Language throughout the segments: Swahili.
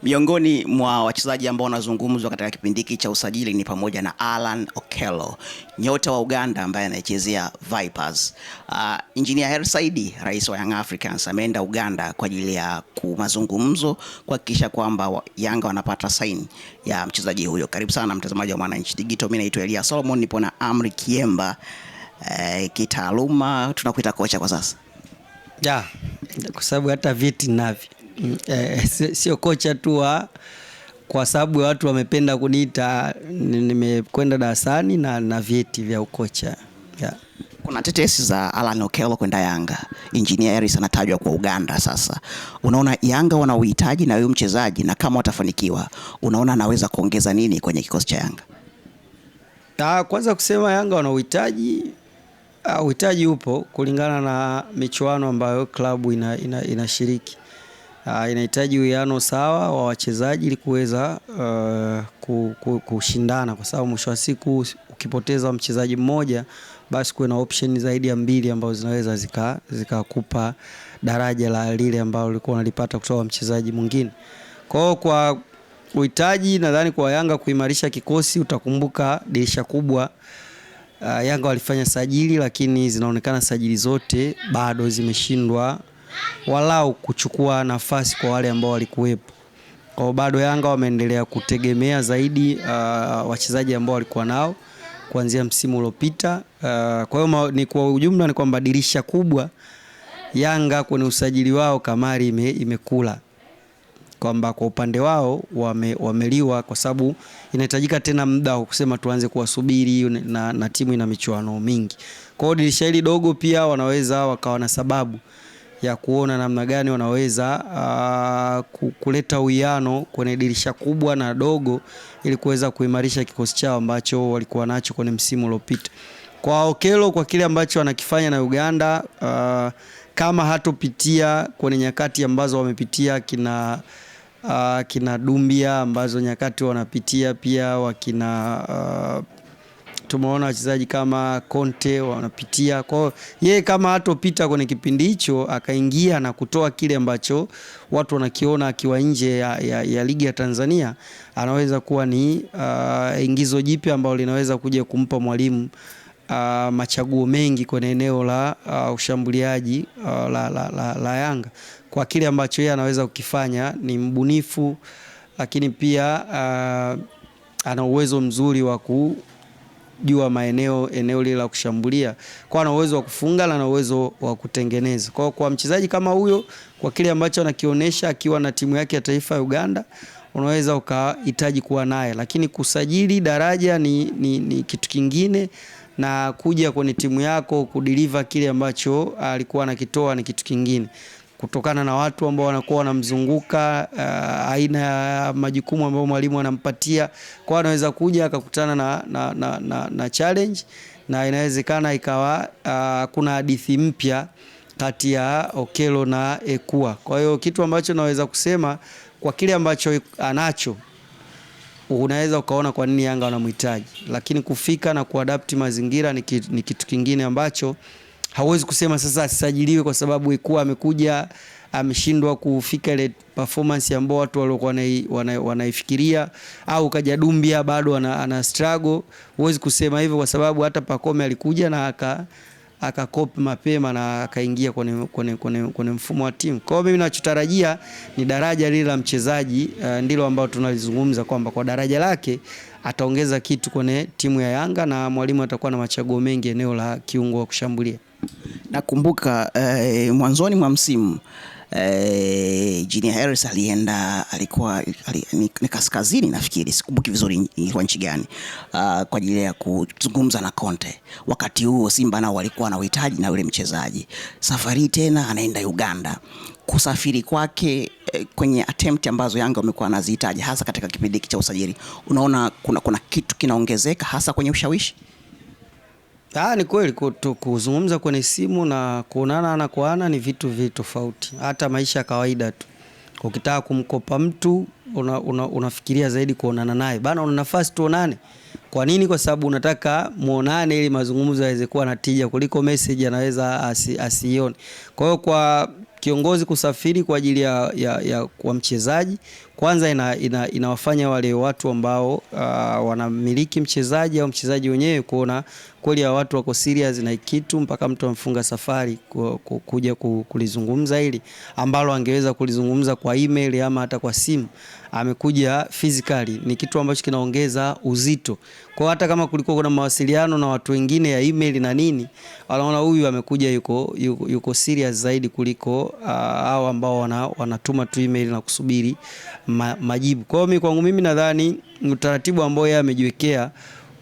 Miongoni mwa wachezaji ambao wanazungumzwa katika kipindi hiki cha usajili ni pamoja na Allan Okello, nyota wa Uganda ambaye anachezea Vipers. Engineer Hersi Said, rais wa Young Africans, ameenda Uganda kwa ajili ya mazungumzo kuhakikisha kwamba Yanga wanapata sign ya mchezaji huyo. Karibu sana mtazamaji wa Mwananchi Digital. Mimi naitwa Elia Solomon, nipo na Amri Kiemba. Kitaaluma tunakuita kocha kwa sasa. Kwa sababu hata viti navyo. Sio kocha tu kwa sababu watu wamependa kuniita, nimekwenda darasani na vyeti vya ukocha. Kuna tetesi za Allan Okello kwenda Yanga. Engineer Hersi anatajwa kwa Uganda sasa. Unaona Yanga wana uhitaji na huyo mchezaji, na kama watafanikiwa, unaona anaweza kuongeza nini kwenye kikosi cha Yanga? Kwanza kusema Yanga wana uhitaji upo kulingana na michuano ambayo klabu inashiriki. Inahitaji uwiano sawa wa wachezaji ili kuweza kushindana, kwa sababu mwisho wa siku ukipoteza mchezaji mmoja basi kuna option zaidi ya mbili ambazo zinaweza zikakupa daraja la lile ambalo ulikuwa unalipata kutoka mchezaji mwingine. Kwa uhitaji, nadhani kwa Yanga kuimarisha kikosi, utakumbuka dirisha kubwa Yanga walifanya sajili, lakini zinaonekana sajili zote bado zimeshindwa walau kuchukua nafasi kwa wale ambao walikuwepo. Kwa bado Yanga wameendelea kutegemea zaidi wachezaji ambao walikuwa nao kuanzia msimu uliopita. Kwa hiyo ni kwa ujumla ni kwamba dirisha kubwa Yanga kwenye usajili wao kamari imekula, kwamba kwa upande wao wameliwa, kwa sababu inahitajika tena muda wa kusema tuanze kuwasubiri na timu ina michuano mingi. Kwa hiyo dirisha hili dogo pia wanaweza wakawa na sababu ya kuona namna gani wanaweza kuleta uwiano kwenye dirisha kubwa na dogo ili kuweza kuimarisha kikosi chao ambacho walikuwa nacho kwenye msimu uliopita. Kwa Okello, kwa kile ambacho anakifanya na Uganda, kama hatopitia kwenye nyakati ambazo wamepitia kina Dumbia, ambazo nyakati wanapitia pia wakina tumeona wachezaji kama Conte wanapitia. Kwa hiyo yeye kama hatopita kwenye kipindi hicho akaingia na kutoa kile ambacho watu wanakiona akiwa nje ya ligi ya Tanzania, anaweza kuwa ni ingizo jipya ambalo linaweza kuja kumpa mwalimu machaguo mengi kwenye eneo la ushambuliaji la Yanga. Kwa kile ambacho yeye anaweza kukifanya, ni mbunifu, lakini pia ana uwezo mzuri wa kujua eneo lile la kushambulia. Kwa ana uwezo wa kufunga na ana uwezo wa kutengeneza. Kwa mchezaji kama huyo, kwa kile ambacho anakionyesha akiwa na timu yake ya taifa ya Uganda, unaweza ukahitaji kuwa naye, lakini kusajili daraja ni kitu kingine, na kuja kwenye timu yako kudeliver kile ambacho alikuwa anakitoa ni kitu kingine, kutokana na watu ambao wanakuwa wanamzunguka, aina ya majukumu ambayo mwalimu anampatia. Kwa anaweza kuja akakutana na challenge, na inawezekana ikawa kuna hadithi mpya kati ya Okello na Ekua. Kwa hiyo kitu ambacho naweza kusema, kwa kile ambacho anacho, unaweza ukaona kwa nini Yanga wanamhitaji, lakini kufika na kuadapti mazingira ni kitu kingine ambacho hauwezi kusema sasa asajiliwe kwa sababu Ekua amekuja ameshindwa kufika ile performance ambayo watu walikuwa wanaifikiria, au kaja Dumbia bado ana struggle. Huwezi kusema hivyo kwa sababu hata Pacome alikuja na akakopi mapema na akaingia kwenye mfumo wa timu. Kwa hiyo mimi ninachotarajia ni daraja lile la mchezaji, ndilo ambao tunalizungumza kwamba kwa daraja lake ataongeza kitu kwenye timu ya Yanga, na mwalimu atakuwa na machaguo mengi eneo la kiungo wa kushambulia. Nakumbuka mwanzoni mwa msimu Engineer Hersi alikuwa ni kaskazini, nafikiri, sikumbuki vizuri ilikuwa nchi gani, kwa ajili ya kuzungumza na Conte. Wakati huo Simba nao walikuwa na uhitaji na yule mchezaji. Safari tena anaenda Uganda. Kusafiri kwake kwenye attempt ambazo Yanga wamekuwa wanazihitaji hasa katika kipindi cha usajili, unaona kuna kitu kinaongezeka hasa kwenye ushawishi? Ni kweli kuzungumza kwenye simu na kuonana ana kwa ana ni vitu tofauti. Hata maisha ya kawaida tu, ukitaka kumkopa mtu unafikiria zaidi kuonana naye. Bana, una nafasi tuonane. Kwa nini? Kwa sababu unataka muonane ili mazungumzo yaweze kuwa na tija, kuliko message anaweza asione. Kwa hiyo kwa kiongozi kusafiri kwa ajili ya kwa mchezaji kwanza inawafanya wale watu ambao wanamiliki mchezaji au mchezaji wenyewe kuona kweli ya watu wako serious na kitu, mpaka mtu amfunga safari kuja kulizungumza hili ambalo angeweza kulizungumza kwa email ama hata kwa simu, amekuja physically. Ni kitu ambacho kinaongeza uzito. Kwa hata kama kulikuwa kuna mawasiliano na watu wengine ya email na nini, wanaona huyu amekuja yuko serious zaidi kuliko hao ambao wanatuma tu email na kusubiri majibu. Kwa hiyo kwangu mimi nadhani utaratibu ambao yeye amejiwekea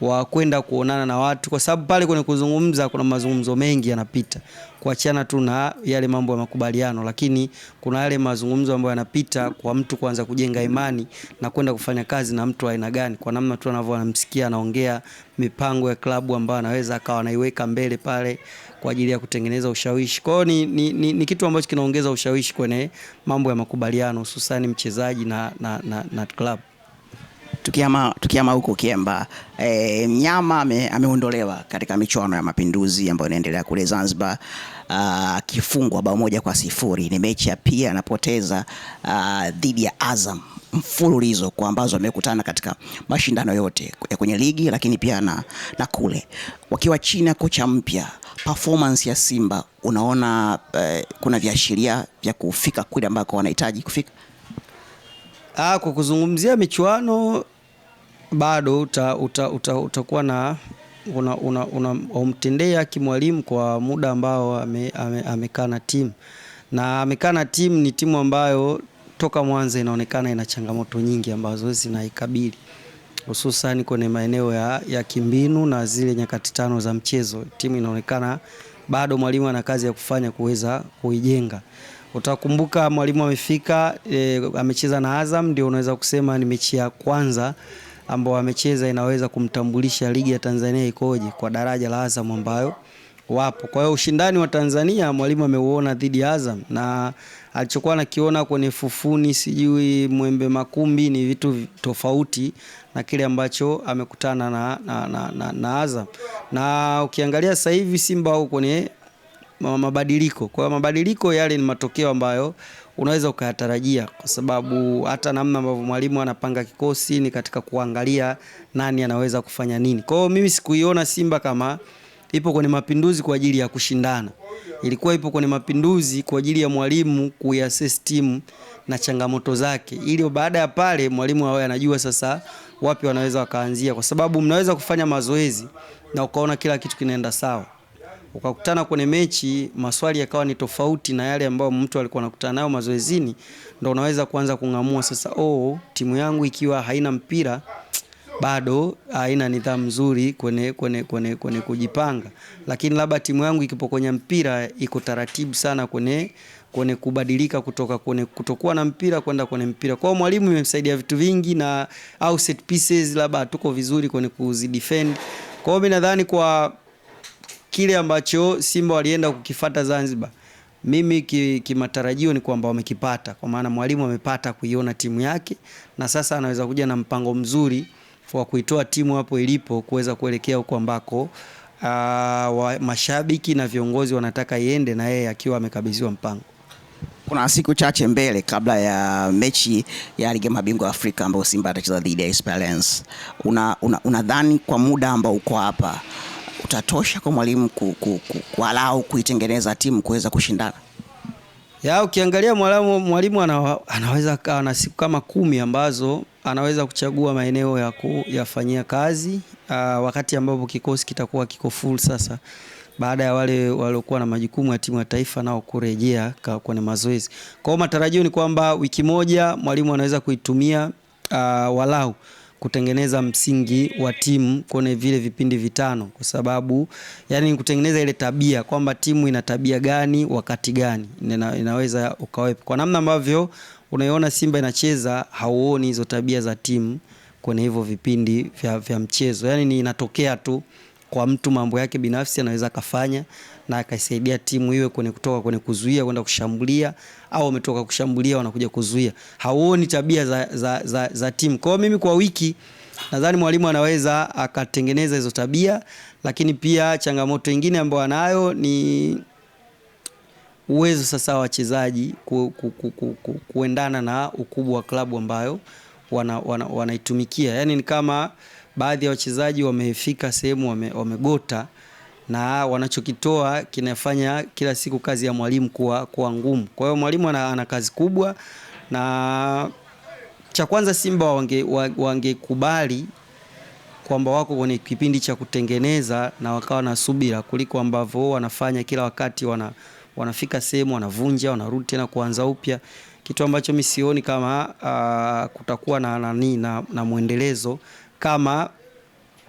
wa kwenda kuonana na watu, kwa sababu pale kwenye kuzungumza kuna mazungumzo mengi yanapita, kuachana tu na yale mambo ya makubaliano, lakini kuna yale mazungumzo ambayo yanapita kwa mtu kuanza kujenga imani na kwenda kufanya kazi na mtu aina gani, kwa namna tu anamsikia anaongea mipango ya klabu ambayo anaweza akawa anaiweka mbele pale kwa ajili ya kutengeneza ushawishi. Kwa hiyo ni kitu ambacho kinaongeza ushawishi kwenye mambo ya makubaliano, hususan mchezaji na klabu. Tukiama huko Kiemba, Mnyama ameondolewa katika michuano ya Mapinduzi ambayo inaendelea kule Zanzibar, akifungwa bao 1-0. Ni mechi ya pia anapoteza dhidi ya Azam mfululizo, kwa ambazo amekutana katika mashindano yote ya kwenye ligi, lakini pia na kule wakiwa chini ya kocha mpya. Performance ya Simba unaona kuna viashiria vya kufika kule ambako wanahitaji kufika? Kwa kuzungumzia michuano bado utakuwa na umtendea kimwalimu kwa muda ambao amekaa na timu, na amekaa na timu. Ni timu ambayo toka mwanzo inaonekana ina changamoto nyingi ambazo zinaikabili, hususan kwenye maeneo ya kimbinu na zile nyakati tano za mchezo. Timu inaonekana bado mwalimu ana kazi ya kufanya kuweza kuijenga. Utakumbuka mwalimu amefika, amecheza na Azam, ndio unaweza kusema ni mechi ya kwanza ambao amecheza inaweza kumtambulisha ligi ya Tanzania ikoje kwa daraja la Azam ambayo wapo. Kwa hiyo ushindani wa Tanzania mwalimu ameuona dhidi ya Azam, na alichokuwa anakiona kwenye Fufuni sijui Mwembe Makumbi ni vitu tofauti na kile ambacho amekutana na Azam. Na ukiangalia sasa hivi Simba wako kwenye mabadiliko. Kwa mabadiliko yale ni matokeo ambayo unaweza ukayatarajia, kwa sababu hata namna ambavyo mwalimu anapanga kikosi ni katika kuangalia nani anaweza kufanya nini. Kwa hiyo mimi sikuiona Simba kama ipo kwenye mapinduzi kwa ajili ya kushindana. Ilikuwa ipo kwenye mapinduzi kwa ajili ya mwalimu kuiassess timu na changamoto zake, ili baada ya pale mwalimu awe anajua sasa wapi wanaweza wakaanzia, kwa sababu mnaweza kufanya mazoezi na ukaona kila kitu kinaenda sawa, ukakutana kwenye mechi maswali yakawa ni tofauti na yale ambayo mtu alikuwa anakutana nayo mazoezini, ndio unaweza kuanza kungamua sasa, timu yangu ikiwa haina mpira bado haina nidhamu nzuri kwenye kujipanga, lakini labda timu yangu ikipo kwenye mpira iko taratibu sana kwenye kubadilika kutoka kwenye kutokuwa na mpira kwenda kwenye mpira. Kwa hiyo mwalimu imemsaidia vitu vingi, na au set pieces labda tuko vizuri kwenye kuzidefend. Kwa hiyo mimi nadhani kwa kile ambacho Simba walienda kukifuata Zanzibar, mimi kimatarajio ni kwamba wamekipata, kwa maana mwalimu amepata kuiona timu yake, na sasa anaweza kuja na mpango mzuri wa kuitoa timu hapo ilipo kuweza kuelekea huko ambako mashabiki na viongozi wanataka iende, na yeye akiwa amekabidhiwa mpango. Kuna siku chache mbele kabla ya mechi ya Ligi ya Mabingwa Afrika ambayo Simba atacheza dhidi ya Esperance, unadhani kwa muda ambao uko hapa utatosha kwa mwalimu kualau kuitengeneza timu kuweza kushindana? Ukiangalia mwalimu anaweza kawa na siku kama 10 ambazo anaweza kuchagua maeneo ya kuyafanyia kazi, wakati ambapo kikosi kitakuwa kiko full sasa, baada ya wale waliokuwa na majukumu ya timu ya taifa nao kurejea kwenye mazoezi. Kwa hiyo matarajio ni kwamba wiki moja mwalimu anaweza kuitumia walau kutengeneza msingi wa timu kwenye vile vipindi vitano, kwa sababu yani kutengeneza ile tabia kwamba timu ina tabia gani wakati gani inaweza ukawepo. Kwa namna ambavyo unaiona Simba inacheza, hauoni hizo tabia za timu kwenye hivyo vipindi vya mchezo. Yani ni inatokea tu kwa mtu mambo yake binafsi anaweza kafanya na akaisaidia timu iwe kutoka kwenye kuzuia kwenda kushambulia, au umetoka kushambulia wanakuja kuzuia. Hauoni tabia za timu. Kwa mimi kwa wiki nadhani mwalimu anaweza akatengeneza hizo tabia, lakini pia changamoto nyingine ambayo anayo ni uwezo sasa wa wachezaji kuendana na ukubwa wa klabu ambayo wanaitumikia. Yani ni kama baadhi ya wachezaji wamefika sehemu wamegota, na wanachokitoa kinafanya kila siku kazi ya mwalimu kuwa ngumu. Kwa hiyo mwalimu ana kazi kubwa, na cha kwanza Simba wangekubali kwamba wako kwenye kipindi cha kutengeneza na wakawa na subira, kuliko ambavyo wanafanya kila wakati wanafika sehemu wanavunja, wanarudi tena kuanza upya, kitu ambacho mimi sioni kama kutakuwa na muendelezo kama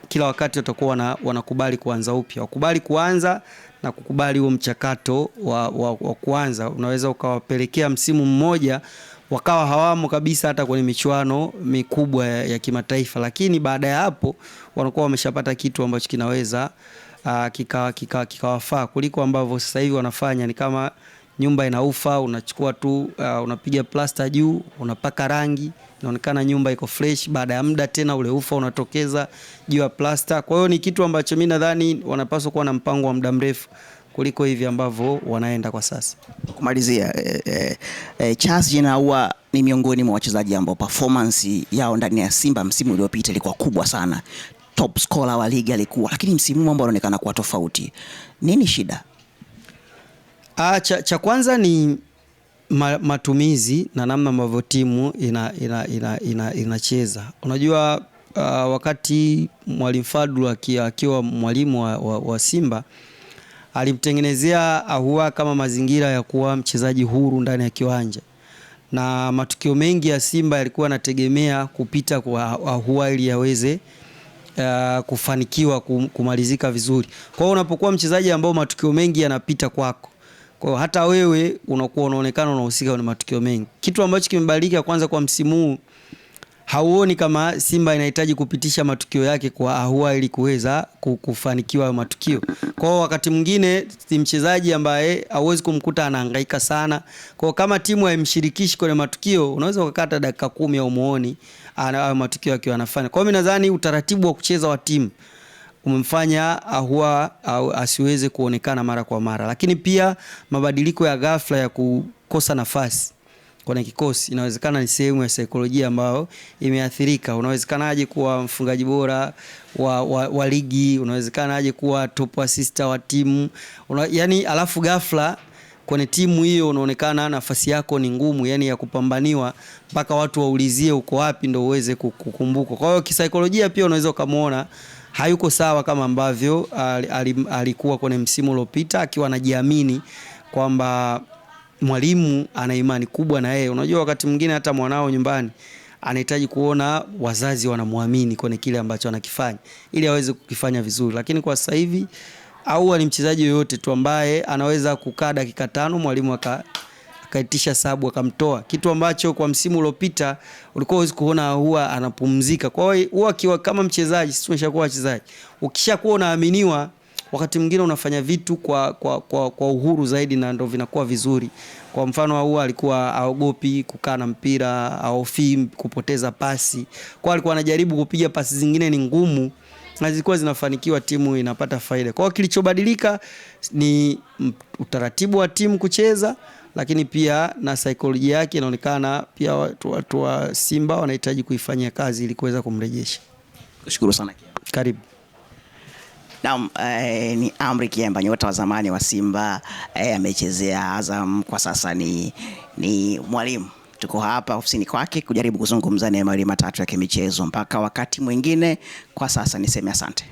kila wakati watakuwa wanakubali kuanza upya. Wakubali kuanza na kukubali huo mchakato wa kuanza, unaweza ukawapelekea msimu mmoja wakawa hawamo kabisa hata kwenye michuano mikubwa ya kimataifa, lakini baada ya hapo wanakuwa wameshapata kitu ambacho kinaweza kikawafaa, kuliko ambavyo sasa hivi wanafanya ni kama nyumba inaufa, unachukua tu unapiga plaster juu, unapaka rangi, inaonekana nyumba iko fresh, baada ya muda tena ule ufa unatokeza juu ya plaster. Kwa hiyo ni kitu ambacho mimi nadhani wanapaswa kuwa na mpango wa muda mrefu kuliko hivi ambavyo wanaenda kwa sasa. Kumalizia, Charles Jenaua ni miongoni mwa wachezaji ambao performance yao ndani ya Simba msimu uliopita ilikuwa kubwa sana. Top scorer wa ligi alikuwa, lakini msimu huu mambo yanaonekana kuwa tofauti. Nini shida? Cha kwanza ni matumizi na namna ambavyo timu inacheza. Unajua wakati Mwalimu Fadlu akiwa mwalimu wa Simba alimtengenezea Ahoua kama mazingira ya kuwa mchezaji huru ndani ya kiwanja, na matukio mengi ya Simba yalikuwa yanategemea kupita kwa Ahoua ili yaweze kufanikiwa kumalizika vizuri. Kwa hiyo unapokuwa mchezaji ambao matukio mengi yanapita kwako, kwa hiyo hata wewe unakuwa unaonekana unahusika na matukio mengi. Kitu ambacho kimebadilika kwanza kwa msimu huu, hauoni kama Simba inahitaji kupitisha matukio yake kwa Ahoua ili kuweza kufanikiwa matukio. Kwa hiyo wakati mwingine ni mchezaji ambaye hauwezi kumkuta anahangaika sana. Kwa hiyo kama timu haimshirikishi kwenye matukio, unaweza ukakata dakika 10 au muone ana matukio yake anafanya. Kwa hiyo mimi nadhani utaratibu wa kucheza wa timu umemfanya Ahoua asiweze kuonekana mara kwa mara, lakini pia mabadiliko ya ghafla ya kukosa nafasi kwenye kikosi inawezekana ni sehemu ya saikolojia ambayo imeathirika. Unawezekanaje kuwa mfungaji bora wa ligi, unawezekanaje kuwa top assist wa timu, yani alafu ghafla kwenye timu hiyo unaonekana nafasi yako ni ngumu, yani ya kupambaniwa mpaka watu waulizie uko wapi ndio uweze kukumbuka. Kwa hiyo kisaikolojia pia unaweza kumuona hayuko sawa kama ambavyo alikuwa kwenye msimu uliopita, akiwa anajiamini kwamba mwalimu ana imani kubwa na yeye. Unajua wakati mwingine hata mwanao nyumbani anahitaji kuona wazazi wanamwamini kwenye kile ambacho anakifanya ili aweze kukifanya vizuri. Lakini kwa sasa hivi Ahoua ni mchezaji yoyote tu ambaye anaweza kukaa dakika 5 mwalimu akaitisha sabu akamtoa, kitu ambacho kwa msimu uliopita ulikuwa huwezi kuona Ahoua anapumzika. Kwa hiyo huwa akiwa kama mchezaji, sisi tumeshakuwa wachezaji, ukishakuwa unaaminiwa wakati mwingine unafanya vitu kwa uhuru zaidi na ndio vinakuwa vizuri. Kwa mfano Ahoua alikuwa haogopi kukaa na mpira, haofi kupoteza pasi. Kwa alikuwa anajaribu kupiga pasi zingine ni ngumu na zilikuwa zinafanikiwa, timu inapata faida. Kwa hiyo kilichobadilika ni utaratibu wa timu kucheza, lakini pia na saikolojia yake inaonekana pia watu wa Simba wanahitaji kuifanyia kazi ili kuweza kumrejesha. Kushukuru sana. Karibu. Naam, ni Amri Kiemba, nyota wa zamani wa Simba, amechezea Azam, kwa sasa ni mwalimu. Tuko hapa ofisini kwake kujaribu kuzungumza naye mawili matatu ya kimichezo. Mpaka wakati mwingine, kwa sasa niseme asante.